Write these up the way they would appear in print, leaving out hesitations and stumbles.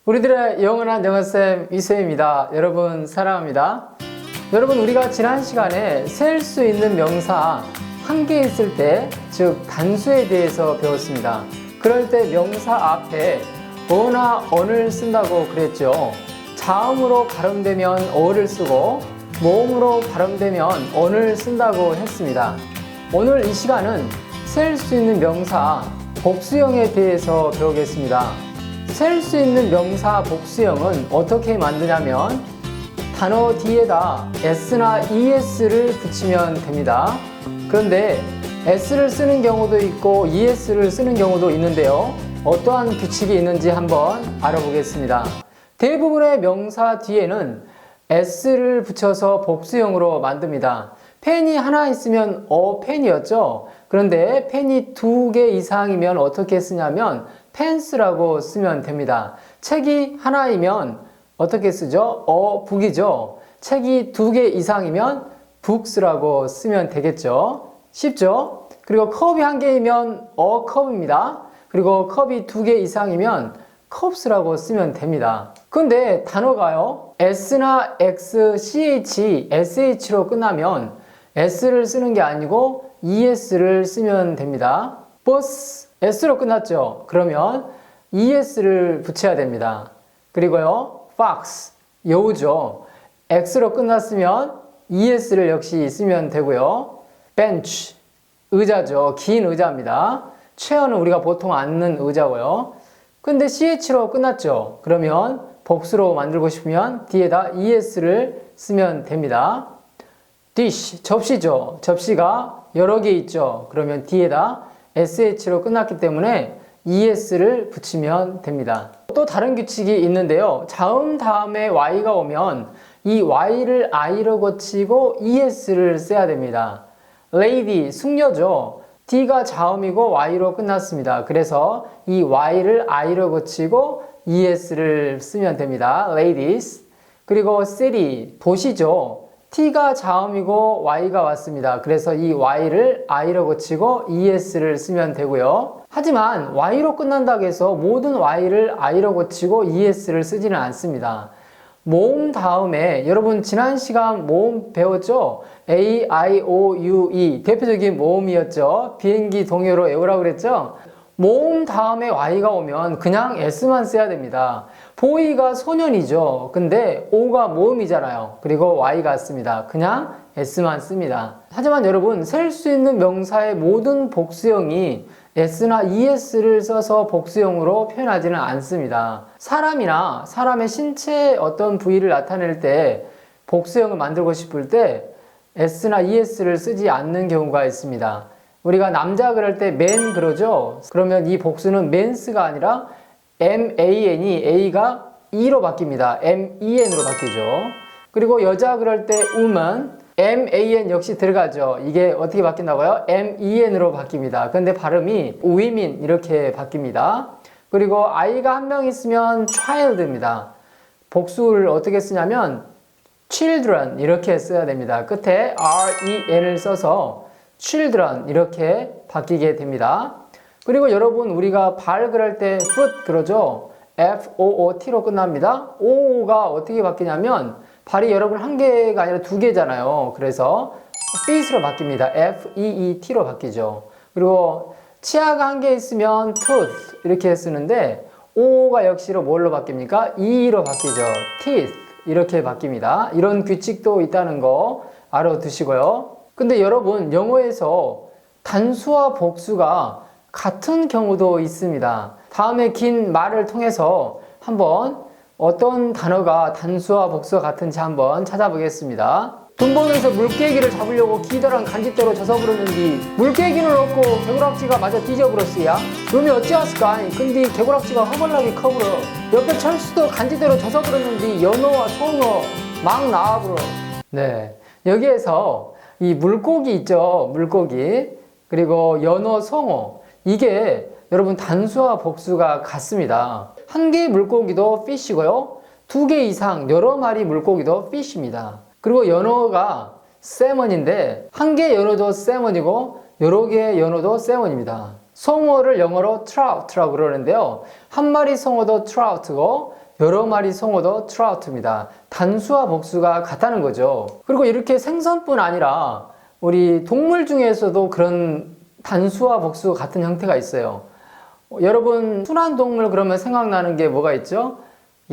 우리들의 영원한 영어쌤 이세입니다. 여러분 사랑합니다. 여러분, 우리가 지난 시간에 셀 수 있는 명사 한 개 있을 때, 즉 단수에 대해서 배웠습니다. 그럴 때 명사 앞에 어나 언을 쓴다고 그랬죠. 자음으로 발음되면 어를 쓰고 모음으로 발음되면 언을 쓴다고 했습니다. 오늘 이 시간은 셀 수 있는 명사 복수형에 대해서 배우겠습니다. 셀 수 있는 명사 복수형은 어떻게 만드냐면 단어 뒤에다 s나 es를 붙이면 됩니다. 그런데 s를 쓰는 경우도 있고 es를 쓰는 경우도 있는데요. 어떠한 규칙이 있는지 한번 알아보겠습니다. 대부분의 명사 뒤에는 s를 붙여서 복수형으로 만듭니다. 펜이 하나 있으면 펜이었죠. 그런데 펜이 2개 이상이면 어떻게 쓰냐면 펜스라고 쓰면 됩니다. 책이 하나이면 어떻게 쓰죠? 북이죠. 책이 2개 이상이면 북스라고 쓰면 되겠죠. 쉽죠? 그리고 컵이 1개이면 컵입니다. 그리고 컵이 2개 이상이면 컵스라고 쓰면 됩니다. 근데 단어가요, s나 x, ch, sh로 끝나면 s를 쓰는 게 아니고 es를 쓰면 됩니다. 버스, s로 끝났죠? 그러면 es를 붙여야 됩니다. 그리고요, fox, 여우죠. x로 끝났으면 es를 역시 쓰면 되고요. bench, 의자죠. 긴 의자입니다. 체어는 우리가 보통 앉는 의자고요. 근데 ch로 끝났죠? 그러면 복수로 만들고 싶으면 뒤에다 es를 쓰면 됩니다. dish, 접시죠. 접시가 여러 개 있죠. 그러면 뒤에다 sh로 끝났기 때문에 es를 붙이면 됩니다. 또 다른 규칙이 있는데요. 자음 다음에 y가 오면 이 y를 i로 고치고 es를 써야 됩니다. lady, 숙녀죠. d가 자음이고 y로 끝났습니다. 그래서 이 y를 i로 고치고 es를 쓰면 됩니다. ladies. 그리고 city, 도시죠. t가 자음이고 y가 왔습니다. 그래서 이 y를 i로 고치고 es를 쓰면 되고요. 하지만 y로 끝난다고 해서 모든 y를 i로 고치고 es를 쓰지는 않습니다. 모음 다음에, 여러분 지난 시간 모음 배웠죠? A, I, O, U, E 대표적인 모음이었죠. 비행기 동요로 외우라고 그랬죠? 모음 다음에 y가 오면 그냥 s만 써야 됩니다. 보이가 소년이죠. 근데 o가 모음이잖아요. 그리고 y가 왔습니다. 그냥 s만 씁니다. 하지만 여러분, 셀 수 있는 명사의 모든 복수형이 s나 es를 써서 복수형으로 표현하지는 않습니다. 사람이나 사람의 신체의 어떤 부위를 나타낼 때 복수형을 만들고 싶을 때 s나 es를 쓰지 않는 경우가 있습니다. 우리가 남자 그럴 때 man 그러죠. 그러면 이 복수는 mans가 아니라 man이 a가 e로 바뀝니다. men으로 바뀌죠. 그리고 여자 그럴 때 woman, man 역시 들어가죠. 이게 어떻게 바뀐다고요? men으로 바뀝니다. 근데 발음이 women 이렇게 바뀝니다. 그리고 아이가 한 명 있으면 child입니다. 복수를 어떻게 쓰냐면 children 이렇게 써야 됩니다. 끝에 ren을 써서 children 이렇게 바뀌게 됩니다. 그리고 여러분, 우리가 발 그럴 때 foot 그러죠. foot로 끝납니다. o가 어떻게 바뀌냐면 발이 여러분 1개가 아니라 2개잖아요. 그래서 feet로 바뀝니다. feet로 바뀌죠. 그리고 치아가 1개 있으면 tooth 이렇게 쓰는데 o가 역시로 뭘로 바뀝니까? e로 바뀌죠. teeth 이렇게 바뀝니다. 이런 규칙도 있다는 거 알아두시고요. 근데 여러분, 영어에서 단수와 복수가 같은 경우도 있습니다. 다음에 긴 말을 통해서 한번 어떤 단어가 단수와 복수가 같은지 한번 찾아보겠습니다. 둔본에서 물개기를 잡으려고 기다란 간짓대로 져서부르는디 물개기는 없고 개구락지가 맞아 뒤져부렀으야. 놈이 어찌하스까? 근데 개구락지가 허벌나게 커부러. 옆에 철수도 간짓대로 져서부르는디 연어와 송어 막 나와부러. 네, 여기에서 이 물고기 있죠. 물고기. 그리고 연어, 송어. 이게 여러분 단수와 복수가 같습니다. 1개의 물고기도 fish고요. 2개 이상 여러 마리 물고기도 fish입니다. 그리고 연어가 salmon인데 1개 연어도 salmon이고 여러 개의 연어도 salmon입니다. 송어를 영어로 trout라고 그러는데요. 한 마리 송어도 trout고 여러 마리 송어도 트라우트입니다. 단수와 복수가 같다는 거죠. 그리고 이렇게 생선뿐 아니라 우리 동물 중에서도 그런 단수와 복수 같은 형태가 있어요. 여러분 순한 동물 그러면 생각나는 게 뭐가 있죠?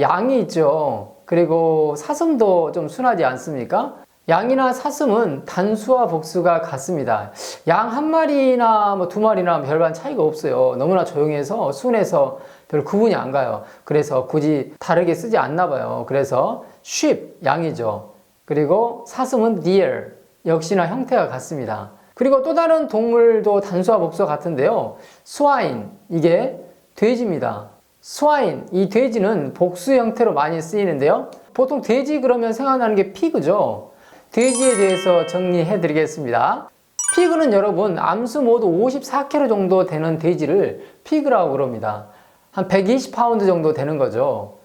양이 있죠. 그리고 사슴도 좀 순하지 않습니까? 양이나 사슴은 단수와 복수가 같습니다. 양 한 마리나 뭐 두 마리나 별반 차이가 없어요. 너무나 조용해서 순해서 별 구분이 안 가요. 그래서 굳이 다르게 쓰지 않나 봐요. 그래서 sheep, 양이죠. 그리고 사슴은 deer, 역시나 형태가 같습니다. 그리고 또 다른 동물도 단수와 복수가 같은데요. swine, 이게 돼지입니다. swine, 이 돼지는 복수 형태로 많이 쓰이는데요. 보통 돼지 그러면 생각나는 게 피그죠. 돼지에 대해서 정리해 드리겠습니다. 피그는 여러분 암수 모두 54kg 정도 되는 돼지를 피그라고 그럽니다. 한 120파운드 정도 되는 거죠.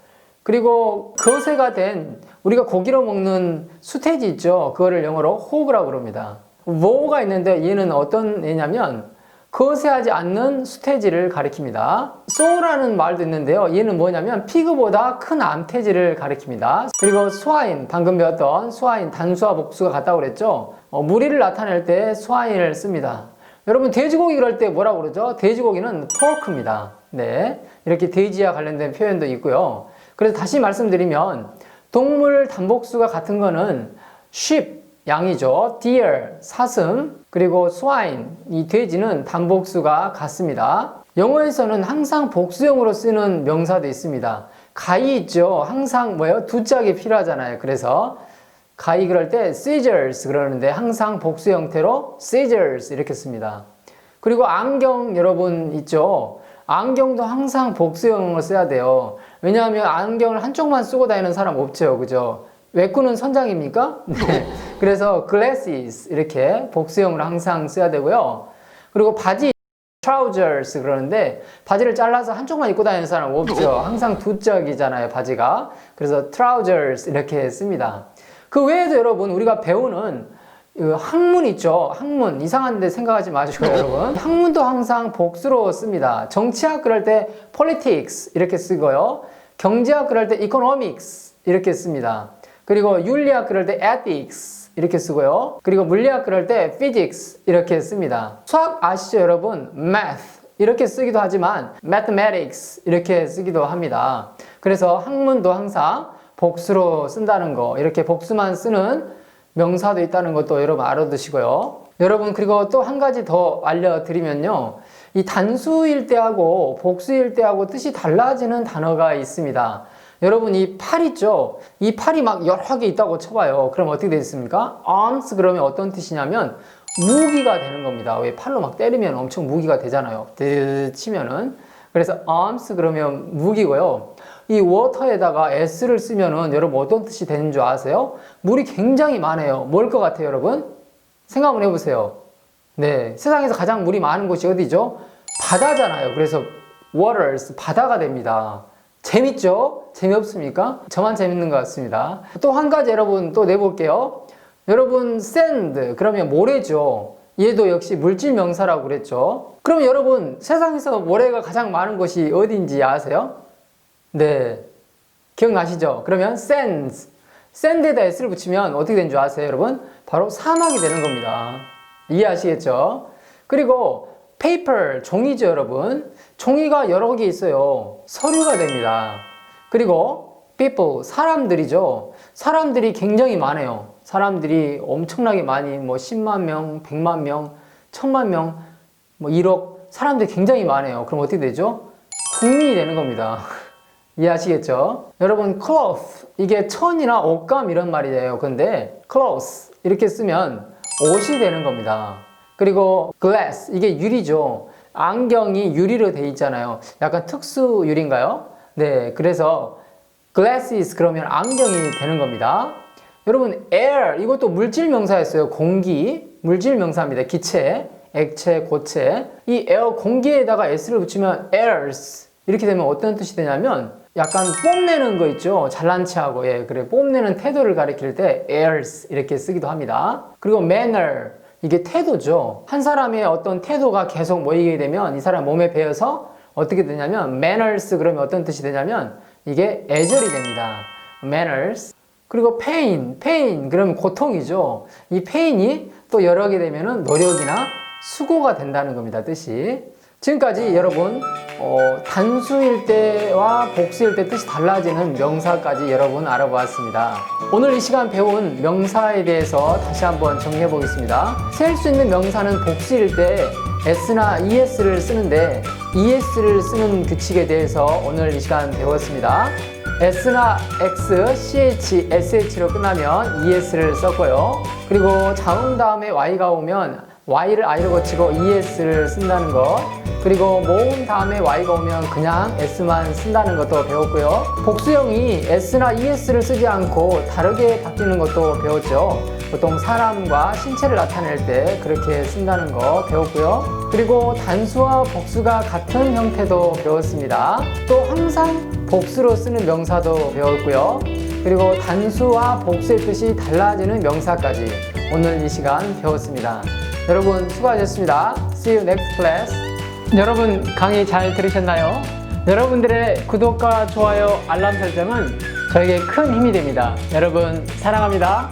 그리고 거세가 된 우리가 고기로 먹는 수돼지 있죠. 그거를 영어로 호그라고 그럽니다. 모가 있는데 얘는 어떤 애냐면 거세하지 않는 수돼지를 가리킵니다. 소라는 말도 있는데요. 얘는 뭐냐면 피그보다 큰 암돼지를 가리킵니다. 그리고 스와인, 방금 배웠던 스와인, 단수와 복수가 같다고 그랬죠. 무리를 나타낼 때 스와인을 씁니다. 여러분 돼지고기 그럴 때 뭐라고 그러죠? 돼지고기는 포크입니다. 네, 이렇게 돼지와 관련된 표현도 있고요. 그래서 다시 말씀드리면 동물 단복수가 같은 거는 sheep, 양이죠. deer, 사슴, 그리고 swine, 이 돼지는 단복수가 같습니다. 영어에서는 항상 복수형으로 쓰는 명사도 있습니다. 가위 있죠. 항상 뭐예요? 두 짝이 필요하잖아요. 그래서 가위 그럴 때 scissors 그러는데 항상 복수 형태로 scissors 이렇게 씁니다. 그리고 안경 여러분 있죠. 안경도 항상 복수형으로 써야 돼요. 왜냐하면 안경을 한쪽만 쓰고 다니는 사람 없죠. 그죠? 외꾸는 선장입니까? 네. 그래서 glasses 이렇게 복수형으로 항상 써야 되고요. 그리고 바지 trousers 그러는데 바지를 잘라서 한쪽만 입고 다니는 사람 없죠. 항상 두 짝이잖아요, 바지가. 그래서 trousers 이렇게 씁니다. 그 외에도 여러분 우리가 배우는 학문 있죠. 학문 이상한데 생각하지 마시고요, 여러분. 학문도 항상 복수로 씁니다. 정치학 그럴 때 politics 이렇게 쓰고요. 경제학 그럴 때 economics 이렇게 씁니다. 그리고 윤리학 그럴 때 ethics 이렇게 쓰고요. 그리고 물리학 그럴 때 physics 이렇게 씁니다. 수학 아시죠, 여러분? math 이렇게 쓰기도 하지만 mathematics 이렇게 쓰기도 합니다. 그래서 학문도 항상 복수로 쓴다는 거, 이렇게 복수만 쓰는 명사도 있다는 것도 여러분 알아두시고요. 여러분 그리고 또 한 가지 더 알려드리면요. 이 단수일 때하고 복수일 때하고 뜻이 달라지는 단어가 있습니다. 여러분 이 팔 있죠? 이 팔이 막 여러 개 있다고 쳐봐요. 그럼 어떻게 되겠습니까? arms 그러면 어떤 뜻이냐면 무기가 되는 겁니다. 왜 팔로 막 때리면 엄청 무기가 되잖아요. 치면은. 그래서 arms 그러면 무기고요. 이 water에다가 s를 쓰면은 여러분 어떤 뜻이 되는 줄 아세요? 물이 굉장히 많아요. 뭘 것 같아요, 여러분? 생각 한번 해보세요. 네, 세상에서 가장 물이 많은 곳이 어디죠? 바다잖아요. 그래서 waters, 바다가 됩니다. 재밌죠? 재미없습니까? 저만 재밌는 것 같습니다. 또 한 가지 여러분 또 내볼게요. 여러분 sand 그러면 모래죠. 얘도 역시 물질 명사라고 그랬죠. 그럼 여러분 세상에서 모래가 가장 많은 곳이 어딘지 아세요? 네, 기억나시죠? 그러면 sands, sand에다 s를 붙이면 어떻게 되는 줄 아세요, 여러분? 바로 사막이 되는 겁니다. 이해하시겠죠? 그리고 paper, 종이죠, 여러분. 종이가 여러 개 있어요. 서류가 됩니다. 그리고 people, 사람들이죠. 사람들이 굉장히 많아요. 사람들이 엄청나게 많이, 뭐 10만 명, 100만 명, 1000만 명, 뭐 1억, 사람들이 굉장히 많아요. 그럼 어떻게 되죠? 국민이 되는 겁니다. 이해하시겠죠? 여러분 cloth, 이게 천이나 옷감 이런 말이에요. 근데 cloth 이렇게 쓰면 옷이 되는 겁니다. 그리고 glass, 이게 유리죠. 안경이 유리로 돼 있잖아요. 약간 특수 유리인가요? 네, 그래서 glasses 그러면 안경이 되는 겁니다. 여러분 air, 이것도 물질 명사였어요. 공기, 물질 명사입니다. 기체, 액체, 고체. 이 air, 공기에다가 s를 붙이면 airs 이렇게 되면 어떤 뜻이 되냐면 약간 뽐내는 거 있죠. 잘난 체하고, 예, 그래, 뽐내는 태도를 가리킬 때 airs 이렇게 쓰기도 합니다. 그리고 manner, 이게 태도죠. 한 사람의 어떤 태도가 계속 모이게 되면 이 사람 몸에 배어서 어떻게 되냐면 manners 그러면 어떤 뜻이 되냐면 이게 애절이 됩니다. manners. 그리고 pain, 그러면 고통이죠. 이 pain이 또 여러 개 되면은 노력이나 수고가 된다는 겁니다. 뜻이. 지금까지 여러분 단수일 때와 복수일 때 뜻이 달라지는 명사까지 여러분 알아보았습니다. 오늘 이 시간 배운 명사에 대해서 다시 한번 정리해 보겠습니다. 셀 수 있는 명사는 복수일 때 s나 es를 쓰는데 es를 쓰는 규칙에 대해서 오늘 이 시간 배웠습니다. s나 x, ch, sh로 끝나면 es를 썼고요. 그리고 자음 다음에 y가 오면 y를 i로 거치고 es를 쓴다는 것, 그리고 모음 다음에 y가 오면 그냥 s만 쓴다는 것도 배웠고요. 복수형이 s나 es를 쓰지 않고 다르게 바뀌는 것도 배웠죠. 보통 사람과 신체를 나타낼 때 그렇게 쓴다는 거 배웠고요. 그리고 단수와 복수가 같은 형태도 배웠습니다. 또 항상 복수로 쓰는 명사도 배웠고요. 그리고 단수와 복수의 뜻이 달라지는 명사까지 오늘 이 시간 배웠습니다. 여러분 수고하셨습니다. See you next class. 여러분 강의 잘 들으셨나요? 여러분들의 구독과 좋아요, 알람 설정은 저에게 큰 힘이 됩니다. 여러분 사랑합니다.